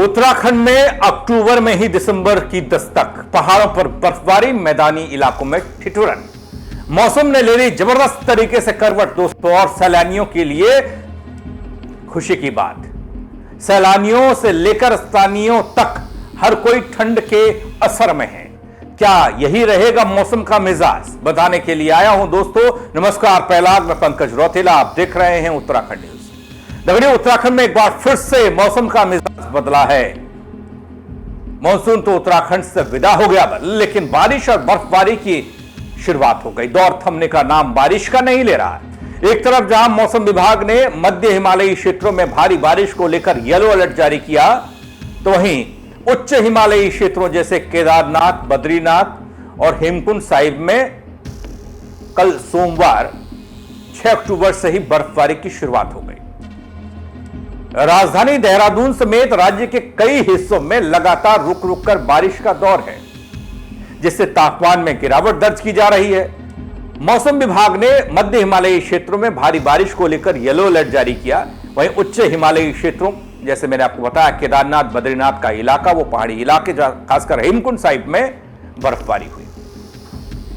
उत्तराखंड में अक्टूबर में ही दिसंबर की दस्तक, पहाड़ों पर बर्फबारी, मैदानी इलाकों में ठिठुरन। मौसम ने ले ली जबरदस्त तरीके से करवट दोस्तों, और सैलानियों के लिए खुशी की बात। सैलानियों से लेकर स्थानीयों तक हर कोई ठंड के असर में है। क्या यही रहेगा मौसम का मिजाज, बताने के लिए आया हूं दोस्तों। नमस्कार, पहला मैं पंकज रौतेला, आप देख रहे हैं उत्तराखंड न्यूज। देखिए, उत्तराखंड में एक बार फिर से मौसम का मिजाज बदला है। मानसून तो उत्तराखंड से विदा हो गया, लेकिन बारिश और बर्फबारी की शुरुआत हो गई। दौर थमने का नाम बारिश का नहीं ले रहा है। एक तरफ जहां मौसम विभाग ने मध्य हिमालयी क्षेत्रों में भारी बारिश को लेकर येलो अलर्ट जारी किया, तो वहीं उच्च हिमालयी क्षेत्रों जैसे केदारनाथ, बद्रीनाथ और हेमकुंड साहिब में कल सोमवार 6 अक्टूबर से ही बर्फबारी की शुरुआत हो गई। राजधानी देहरादून समेत राज्य के कई हिस्सों में लगातार रुक रुक कर बारिश का दौर है, जिससे तापमान में गिरावट दर्ज की जा रही है। मौसम विभाग ने मध्य हिमालयी क्षेत्रों में भारी बारिश को लेकर येलो अलर्ट जारी किया। वहीं उच्च हिमालयी क्षेत्रों जैसे मैंने आपको बताया केदारनाथ, बद्रीनाथ का इलाका, वो पहाड़ी इलाके, खासकर हेमकुंड साहिब में बर्फबारी हुई,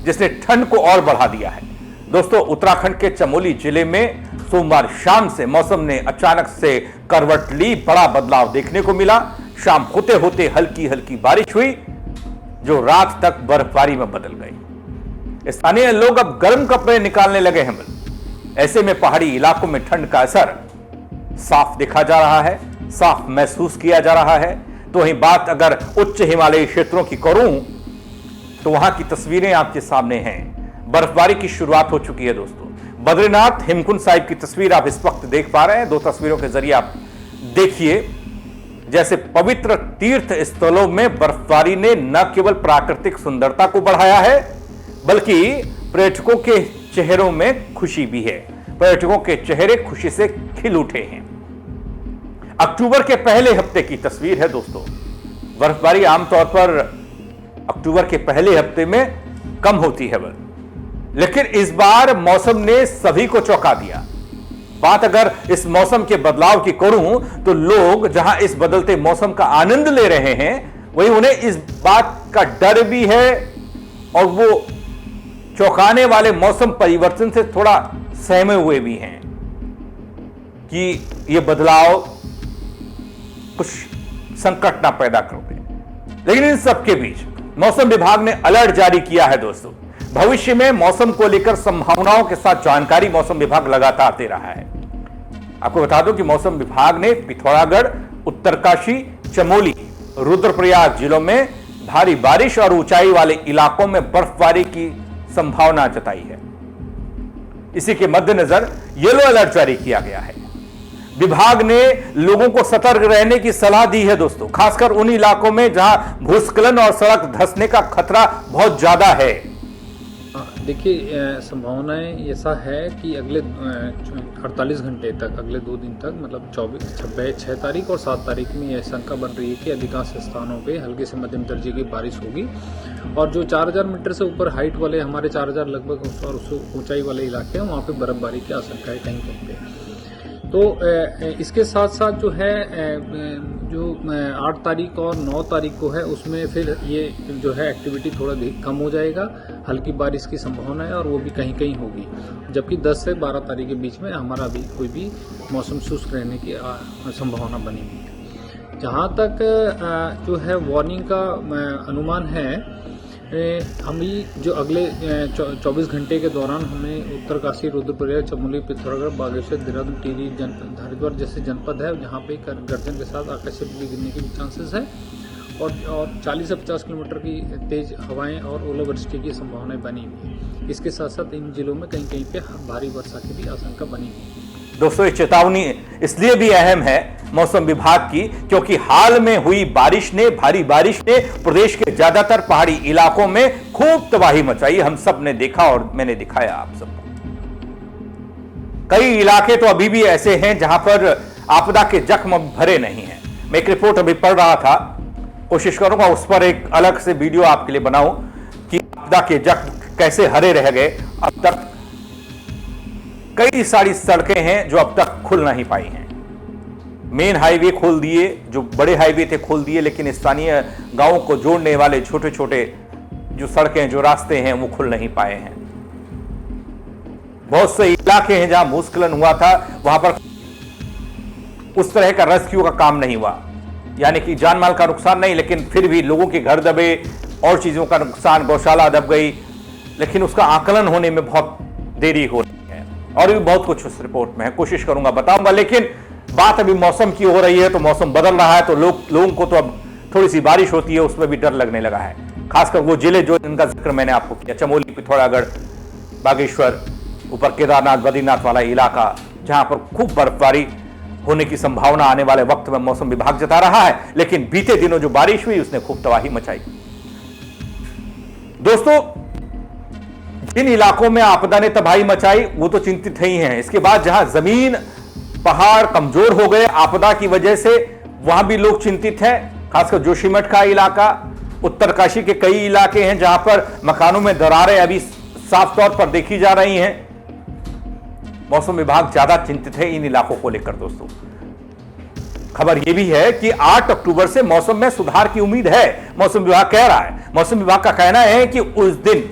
जिसने ठंड को और बढ़ा दिया है। दोस्तों, उत्तराखंड के चमोली जिले में सोमवार शाम से मौसम ने अचानक से करवट ली। बड़ा बदलाव देखने को मिला। शाम होते होते हल्की हल्की बारिश हुई, जो रात तक बर्फबारी में बदल गई। स्थानीय लोग अब गर्म कपड़े निकालने लगे हैं। ऐसे में पहाड़ी इलाकों में ठंड का असर साफ देखा जा रहा है, साफ महसूस किया जा रहा है। तो वहीं बात अगर उच्च हिमालयी क्षेत्रों की करूं, तो वहां की तस्वीरें आपके सामने हैं। बर्फबारी की शुरुआत हो चुकी है दोस्तों। बद्रीनाथ, हेमकुंड साहिब की तस्वीर आप इस वक्त देख पा रहे हैं। दो तस्वीरों के जरिए आप देखिए, जैसे पवित्र तीर्थ स्थलों में बर्फबारी ने न केवल प्राकृतिक सुंदरता को बढ़ाया है, बल्कि पर्यटकों के चेहरों में खुशी भी है। पर्यटकों के चेहरे खुशी से खिल उठे हैं। अक्टूबर के पहले हफ्ते की तस्वीर है दोस्तों। बर्फबारी आमतौर पर अक्टूबर के पहले हफ्ते में कम होती है, लेकिन इस बार मौसम ने सभी को चौंका दिया। बात अगर इस मौसम के बदलाव की करूं, तो लोग जहां इस बदलते मौसम का आनंद ले रहे हैं, वहीं उन्हें इस बात का डर भी है, और वो चौंकाने वाले मौसम परिवर्तन से थोड़ा सहमे हुए भी हैं कि यह बदलाव कुछ संकट ना पैदा कर दे। लेकिन इन सबके बीच मौसम विभाग ने अलर्ट जारी किया है दोस्तों। भविष्य में मौसम को लेकर संभावनाओं के साथ जानकारी मौसम विभाग लगातार दे रहा है। आपको बता दूं कि मौसम विभाग ने पिथौरागढ़, उत्तरकाशी, चमोली, रुद्रप्रयाग जिलों में भारी बारिश और ऊंचाई वाले इलाकों में बर्फबारी की संभावना जताई है। इसी के मद्देनजर येलो अलर्ट जारी किया गया है। विभाग ने लोगों को सतर्क रहने की सलाह दी है दोस्तों, खासकर उन इलाकों में जहां भूस्खलन और सड़क धंसने का खतरा बहुत ज्यादा है। देखिए, संभावनाएं ऐसा है कि अगले 48 घंटे तक, अगले 2 दिन तक, मतलब 6 तारीख और 7 तारीख में यह शंका बन रही है कि अधिकांश स्थानों पे हल्के से मध्यम दर्जे की बारिश होगी। और जो 4000 मीटर से ऊपर हाइट वाले, हमारे 4000 लगभग और उससे ऊंचाई वाले इलाके हैं, वहाँ पे बर्फबारी की आशंका है कहीं कहीं पे। तो इसके साथ साथ जो है, जो 8 तारीख और 9 तारीख को है, उसमें फिर ये जो है एक्टिविटी थोड़ा कम हो जाएगा। हल्की बारिश की संभावना है, और वो भी कहीं कहीं होगी। जबकि 10 से 12 तारीख के बीच में हमारा अभी कोई भी मौसम शुष्क रहने की संभावना बनी हुई है। जहाँ तक जो है वार्निंग का अनुमान है, हम जो अगले 24 घंटे के दौरान हमें उत्तरकाशी, रुद्रप्रयाग, चमोली, पिथौरागढ़, बागेश्वर, देहरादून, टिहरी, हरिद्वार जैसे जनपद है, जहाँ पे गर्जन के साथ आकाशीय बिजली गिरने के भी चांसेस है, और 40 से 50 किलोमीटर की तेज हवाएं और ओलावृष्टि की संभावनाएं बनी हुई है। इसके साथ साथ इन जिलों में कहीं कहीं पे भारी वर्षा की भी आशंका बनी हुई है। दोस्तों, ये चेतावनी इसलिए भी अहम है मौसम विभाग की, क्योंकि हाल में हुई भारी बारिश ने प्रदेश के ज्यादातर पहाड़ी इलाकों में खूब तबाही मचाई। हम सब ने देखा और मैंने दिखाया आप सबको। कई इलाके तो अभी भी ऐसे हैं जहां पर आपदा के जख्म भरे नहीं हैं। मैं एक रिपोर्ट अभी पढ़ रहा था, कोशिश करूंगा उस पर एक अलग से वीडियो आपके लिए बनाऊं कि आपदा के जख्म कैसे हरे रह गए। अब तक कई सारी सड़कें हैं जो अब तक खुल नहीं पाई हैं। मेन हाईवे खोल दिए, जो बड़े हाईवे थे खोल दिए, लेकिन स्थानीय गांवों को जोड़ने वाले छोटे छोटे जो सड़कें, जो रास्ते हैं, वो खुल नहीं पाए हैं। बहुत से इलाके हैं जहां भूस्खलन हुआ था, वहां पर उस तरह का रेस्क्यू का काम नहीं हुआ, यानी कि जानमाल का नुकसान नहीं, लेकिन फिर भी लोगों के घर दबे और चीजों का नुकसान, गौशाला दब गई, लेकिन उसका आकलन होने में बहुत देरी हो रही है। और भी बहुत कुछ उस रिपोर्ट में है, कोशिश करूंगा बताऊंगा। लेकिन बात अभी मौसम की हो रही है, तो मौसम बदल रहा है, तो लोगों को तो अब थोड़ी सी बारिश होती है उसमें भी डर लगने लगा है। खासकर वो जिले जो जिनका जिक्र मैंने आपको किया, चमोली, पिथौरागढ़, बागेश्वर, ऊपर केदारनाथ, बद्रीनाथ वाला इलाका, जहां पर खूब बर्फबारी होने की संभावना आने वाले वक्त में मौसम विभाग जता रहा है। लेकिन बीते दिनों जो बारिश हुई उसने खूब तबाही मचाई। दोस्तों, जिन इलाकों में आपदा ने तबाही मचाई वो तो चिंतित ही हैं। इसके बाद जहां जमीन, पहाड़ कमजोर हो गए आपदा की वजह से, वहां भी लोग चिंतित हैं। खासकर जोशीमठ का इलाका, उत्तरकाशी के कई इलाके हैं जहां पर मकानों में दरारें अभी साफ तौर पर देखी जा रही हैं। मौसम विभाग ज्यादा चिंतित है इन इलाकों को लेकर। दोस्तों, खबर यह भी है कि 8 अक्टूबर से मौसम में सुधार की उम्मीद है, मौसम विभाग कह रहा है। मौसम विभाग का कहना है कि उस दिन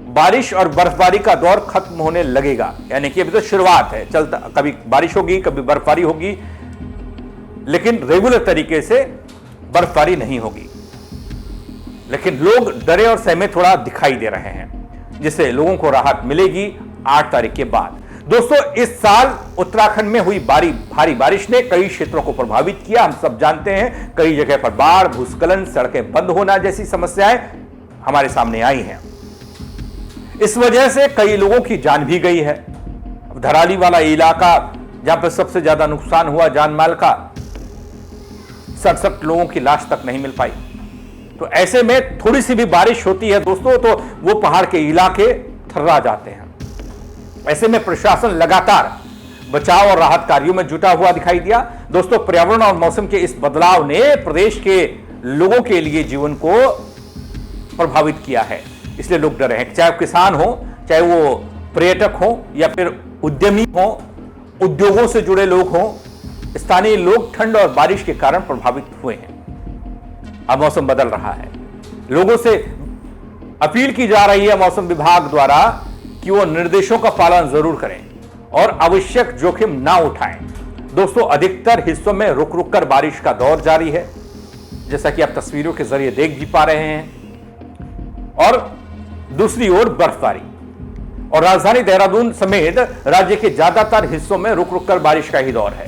बारिश और बर्फबारी का दौर खत्म होने लगेगा, यानी कि अभी तो शुरुआत है, चलता, कभी बारिश होगी, कभी बर्फबारी होगी, लेकिन रेगुलर तरीके से बर्फबारी नहीं होगी। लेकिन लोग डरे और सहमे थोड़ा दिखाई दे रहे हैं, जिससे लोगों को राहत मिलेगी 8 तारीख के बाद। दोस्तों, इस साल उत्तराखंड में हुई भारी बारिश ने कई क्षेत्रों को प्रभावित किया। हम सब जानते हैं, कई जगह पर बाढ़, भूस्खलन, सड़कें बंद होना जैसी समस्याएं हमारे सामने आई हैं। इस वजह से कई लोगों की जान भी गई है। धराली वाला इलाका जहां पर सबसे ज्यादा नुकसान हुआ जान माल का, 67 लोगों की लाश तक नहीं मिल पाई। तो ऐसे में थोड़ी सी भी बारिश होती है दोस्तों, तो वो पहाड़ के इलाके थर्रा जाते हैं। ऐसे में प्रशासन लगातार बचाव और राहत कार्यों में जुटा हुआ दिखाई दिया। दोस्तों, पर्यावरण और मौसम के इस बदलाव ने प्रदेश के लोगों के लिए जीवन को प्रभावित किया है, इसलिए लोग डरे हैं। चाहे किसान हो, चाहे वो पर्यटक हो, या फिर उद्यमी हो, उद्योगों से जुड़े लोग हो, स्थानीय लोग ठंड और बारिश के कारण प्रभावित हुए हैं। अब मौसम बदल रहा है, लोगों से अपील की जा रही है मौसम विभाग द्वारा कि वो निर्देशों का पालन जरूर करें और आवश्यक जोखिम ना उठाएं। दोस्तों, अधिकतर हिस्सों में रुक रुक कर बारिश का दौर जारी है, जैसा कि आप तस्वीरों के जरिए देख भी पा रहे हैं। और दूसरी ओर बर्फबारी, और राजधानी देहरादून समेत राज्य के ज्यादातर हिस्सों में रुक रुक कर बारिश का ही दौर है।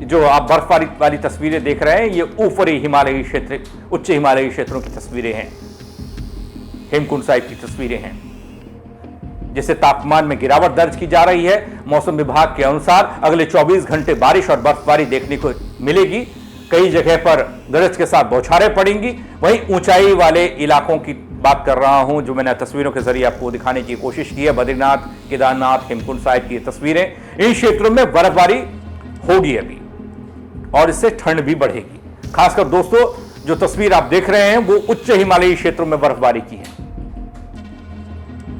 जो आप बर्फबारी वाली तस्वीरें देख रहे हैं, ये ऊपरी हिमालयी क्षेत्र, उच्च हिमालयी क्षेत्रों की तस्वीरें हैं, हेमकुंड साहिब की तस्वीरें हैं, जिससे तापमान में गिरावट दर्ज की जा रही है। मौसम विभाग के अनुसार अगले 24 घंटे बारिश और बर्फबारी देखने को मिलेगी। कई जगह पर गरज के साथ बौछारें पड़ेंगी। वहीं ऊंचाई वाले इलाकों की बात कर रहा हूं, जो मैंने तस्वीरों के जरिए आपको दिखाने की कोशिश की है, बद्रीनाथ, केदारनाथ, हेमकुंड साहिब की तस्वीरें, इन क्षेत्रों में बर्फबारी होगी अभी, और इससे ठंड भी बढ़ेगी। खासकर दोस्तों, जो तस्वीर आप देख रहे हैं वो उच्च हिमालयी क्षेत्रों में बर्फबारी की है।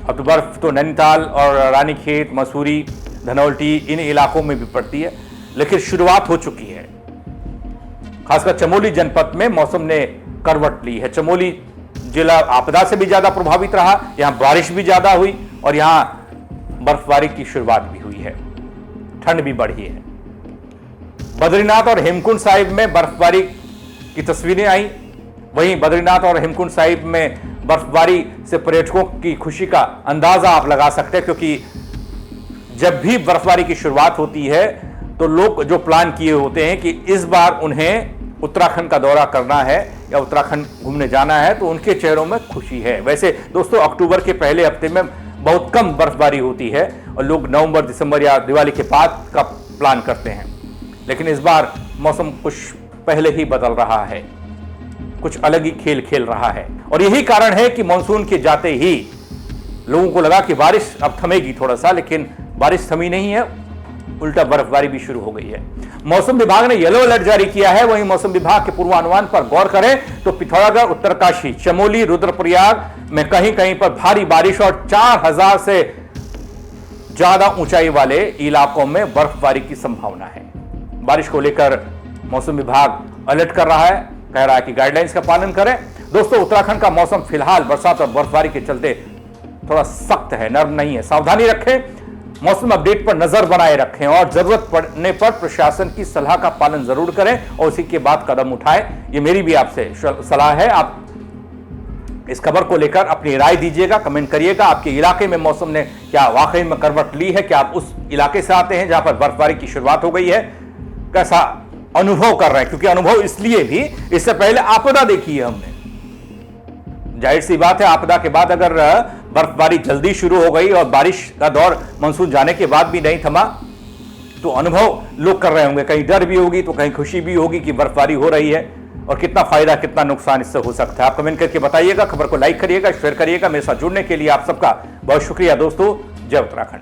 अब तो बर्फ तो नैनीताल और रानीखेत, मसूरी, धनौल्टी, इन इलाकों में भी पड़ती है, लेकिन शुरुआत हो चुकी है। खासकर चमोली जनपद में मौसम ने करवट ली है। चमोली जिला आपदा से भी ज्यादा प्रभावित रहा, यहां बारिश भी ज्यादा हुई और यहां बर्फबारी की शुरुआत भी हुई है, ठंड भी बढ़ी है। बद्रीनाथ और हेमकुंड साहिब में बर्फबारी की तस्वीरें आई। वहीं बद्रीनाथ और हेमकुंड साहिब में बर्फबारी से पर्यटकों की खुशी का अंदाजा आप लगा सकते हैं, क्योंकि जब भी बर्फबारी की शुरुआत होती है तो लोग जो प्लान किए होते हैं कि इस बार उन्हें उत्तराखंड का दौरा करना है या उत्तराखंड घूमने जाना है, तो उनके चेहरों में खुशी है। वैसे दोस्तों, अक्टूबर के पहले हफ्ते में बहुत कम बर्फबारी होती है और लोग नवंबर, दिसंबर या दिवाली के बाद का प्लान करते हैं, लेकिन इस बार मौसम कुछ पहले ही बदल रहा है, कुछ अलग ही खेल खेल रहा है। और यही कारण है कि मानसून के जाते ही लोगों को लगा कि बारिश अब थमेगी थोड़ा सा, लेकिन बारिश थमी नहीं है, उल्टा बर्फबारी भी शुरू हो गई है। मौसम विभाग ने येलो अलर्ट जारी किया है। वहीं मौसम विभाग के पूर्वानुमान पर गौर करें तो पिथौरागढ़, उत्तरकाशी, चमोली, रुद्रप्रयाग में कहीं कहीं पर भारी बारिश और 4000 से ज्यादा ऊंचाई वाले इलाकों में बर्फबारी की संभावना है। बारिश को लेकर मौसम विभाग अलर्ट कर रहा है, कह रहा है कि गाइडलाइंस का पालन करें। दोस्तों, उत्तराखंड का मौसम फिलहाल बरसात और बर्फबारी के चलते थोड़ा सख्त है, नर्म नहीं है। सावधानी रखें, मौसम अपडेट पर नजर बनाए रखें और जरूरत पड़ने पर प्रशासन की सलाह का पालन जरूर करें और उसी के बाद कदम उठाएं। ये मेरी भी आपसे सलाह है। आप इस खबर को लेकर अपनी राय दीजिएगा, कमेंट करिएगा। आपके इलाके में मौसम ने क्या वाकई में करवट ली है? क्या आप उस इलाके से आते हैं जहां पर बर्फबारी की शुरुआत हो गई है? कैसा अनुभव कर रहे हैं? क्योंकि अनुभव इसलिए भी, इससे पहले आपदा देखी है हमने। जाहिर सी बात है, आपदा के बाद अगर बर्फबारी जल्दी शुरू हो गई और बारिश का दौर मानसून जाने के बाद भी नहीं थमा, तो अनुभव लोग कर रहे होंगे। कहीं डर भी होगी तो कहीं खुशी भी होगी कि बर्फबारी हो रही है, और कितना फायदा कितना नुकसान इससे हो सकता है। आप कमेंट करके बताइएगा, खबर को लाइक करिएगा, शेयर करिएगा। मेरे साथ जुड़ने के लिए आप सबका बहुत शुक्रिया दोस्तों। जय उत्तराखंड।